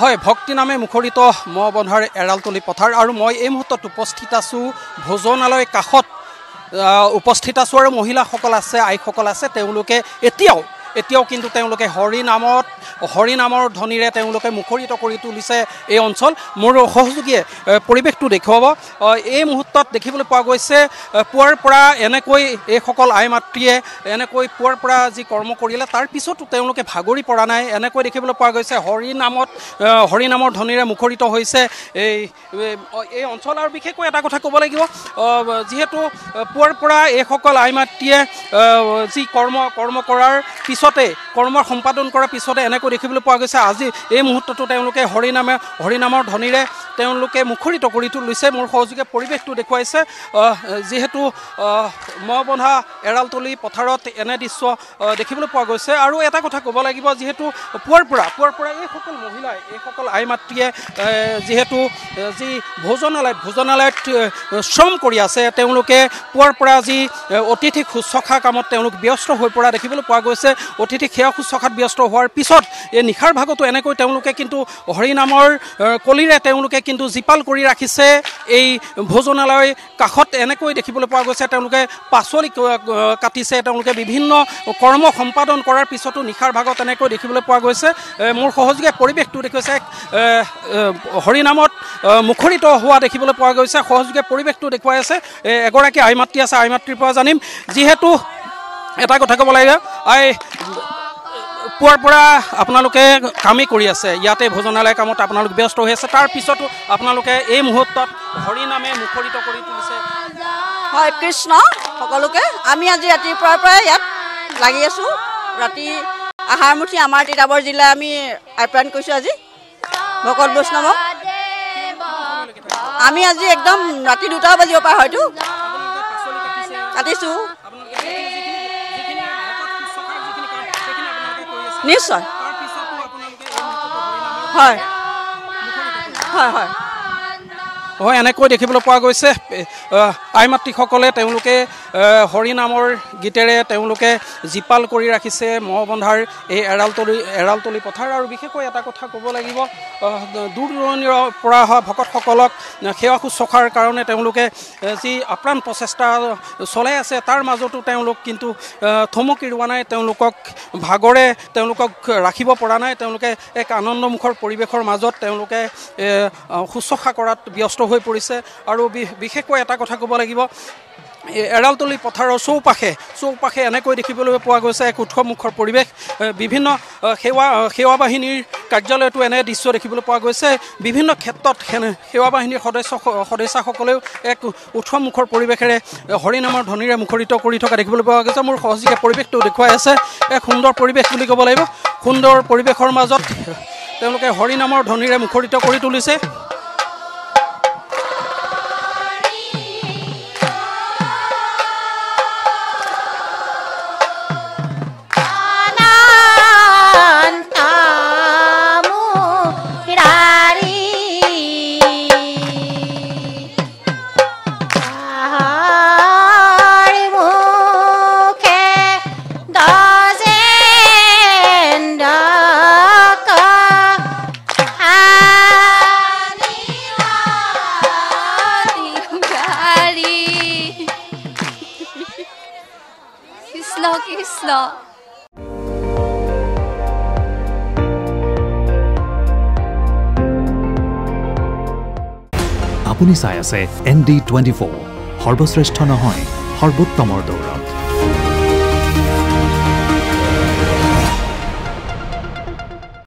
হয় ভক্তি নামে মুখৰিত মহ বন্ধাৰ এৰালতলি পথাৰ আৰু মই এই মুহূৰ্তত উপস্থিত আছোঁ ভোজনালয় কাষত উপস্থিত আছোঁ আৰু মহিলাসকল আছে আইসকল আছে তেওঁলোকে এতিয়াও কিন্তু তেওঁলোকে হৰি নামৰ ধ্বনিৰে তেওঁলোকে মুখৰিত কৰি তুলিছে এই অঞ্চল মোৰ সহযোগীয়ে পৰিৱেশটো দেখুৱাব এই মুহূৰ্তত দেখিবলৈ পোৱা গৈছে পুৱাৰ পৰা এনেকৈ এইসকল আই মাতৃয়ে এনেকৈ পুৱাৰ পৰা যি কৰ্ম কৰিলে তাৰ পিছতো তেওঁলোকে ভাগৰি পৰা নাই এনেকৈ দেখিবলৈ পোৱা গৈছে হৰি নামৰ ধ্বনিৰে মুখৰিত হৈছে এই অঞ্চল আৰু বিশেষকৈ এটা কথা ক'ব লাগিব যিহেতু পুৱাৰ পৰা এইসকল আই মাতৃয়ে যি কৰ্ম কৰাৰ পিছতে কৰ্মৰ সম্পাদন কৰাৰ পিছতে এনেকৈ দেখিবলৈ পোৱা গৈছে আজি এই মুহূৰ্ততো তেওঁলোকে হৰি নামৰ ধ্বনিৰে তেওঁলোকে মুখৰিত কৰি তুলিছে মোৰ সহযোগে পৰিৱেশটো দেখুৱাইছে যিহেতু মহ বন্ধা এৰালতলি পথাৰত এনে দৃশ্য দেখিবলৈ পোৱা গৈছে আৰু এটা কথা ক'ব লাগিব যিহেতু পুৱাৰ পৰা এইসকল মহিলাই এইসকল আই মাতৃয়ে যিহেতু যি ভোজনালয়ত শ্ৰম কৰি আছে তেওঁলোকে পুৱাৰ পৰা যি অতিথিক শুশ্ৰূষা কামত তেওঁলোক ব্যস্ত হৈ পৰা দেখিবলৈ পোৱা গৈছে অতিথিক সেৱা শুশ্ৰূষাত ব্যস্ত হোৱাৰ পিছত এই নিশাৰ ভাগতো এনেকৈ তেওঁলোকে কিন্তু হৰি নামৰ কলিৰে তেওঁলোকে কিন্তু জীপাল কৰি ৰাখিছে এই ভোজনালয় কাষত এনেকৈ দেখিবলৈ পোৱা গৈছে তেওঁলোকে পাচলি কাটিছে তেওঁলোকে বিভিন্ন কৰ্ম সম্পাদন কৰাৰ পিছতো নিশাৰ ভাগত এনেকৈ দেখিবলৈ পোৱা গৈছে মোৰ সহযোগে পৰিৱেশটো দেখুৱাইছে হৰি নামত মুখৰিত হোৱা দেখিবলৈ পোৱা গৈছে সহযোগে পৰিৱেশটো দেখুৱাই আছে এগৰাকী আই মাতৃ আছে আই মাতৃৰ পৰা জানিম যিহেতু এটা কথা ক'ব লাগে পুৱাৰ পৰা আপোনালোকে কামেই কৰি আছে ইয়াতে ভোজনালয় কামত আপোনালোক ব্যস্ত হৈ আছে তাৰ পিছতো আপোনালোকে এই মুহূৰ্তত হৰি নামে মুখৰিত কৰি তুলিছে হয় কৃষ্ণ সকলোকে আমি আজি ৰাতিপুৱাৰ পৰা ইয়াত লাগি আছোঁ ৰাতি আহাৰমুঠি আমাৰ তিতাবৰ জিলা আমি আপ্যায়ন কৰিছোঁ আজি ভকত বৈষ্ণৱক আমি আজি একদম ৰাতি 2টা বাজিব পৰা হয়তো কাটিছোঁ নিশ্চয় হয় এনেকৈ দেখিবলৈ পোৱা গৈছে আই মাতৃসকলে তেওঁলোকে হৰি নামৰ গীতেৰে তেওঁলোকে জীপাল কৰি ৰাখিছে মহ বন্ধাৰ এই এৰালতলি পথাৰ আৰু বিশেষকৈ এটা কথা ক'ব লাগিব দূৰ দূৰণিৰ পৰা অহা ভকতসকলক সেৱা শুশ্ৰূষাৰ কাৰণে তেওঁলোকে যি আপ্ৰাণ প্ৰচেষ্টা চলাই আছে তাৰ মাজতো তেওঁলোক কিন্তু থমকি ৰোৱা নাই তেওঁলোকক ভাগৰে তেওঁলোকক ৰাখিব পৰা নাই তেওঁলোকে এক আনন্দমুখৰ পৰিৱেশৰ মাজত তেওঁলোকে শুশ্ৰূষা কৰাত ব্যস্ত হৈ পৰিছে আৰু বিশেষকৈ এটা কথা ক'ব লাগিব এৰালতলি পথাৰৰ চৌপাশে এনেকৈ দেখিবলৈ পোৱা গৈছে এক উৎসৱমুখৰ পৰিৱেশ বিভিন্ন সেৱা বাহিনীৰ কাৰ্যালয়তো এনে দৃশ্য দেখিবলৈ পোৱা গৈছে বিভিন্ন ক্ষেত্ৰত সেৱা বাহিনীৰ সদস্যসকলেও এক উৎসৱমুখৰ পৰিৱেশেৰে হৰি নামৰ ধ্বনিৰে মুখৰিত কৰি থকা দেখিবলৈ পোৱা গৈছে মোৰ সহযোগে পৰিৱেশটো দেখুৱাই আছে এক সুন্দৰ পৰিৱেশ বুলি ক'ব লাগিব সুন্দৰ পৰিৱেশৰ মাজত তেওঁলোকে হৰি নামৰ ধ্বনিৰে মুখৰিত কৰি তুলিছে Da কৃষ্ণ। আপুনি চাই আছে ND24 সৰ্বশ্ৰেষ্ঠ নহয় সৰ্বোত্তমৰ দৌৰত।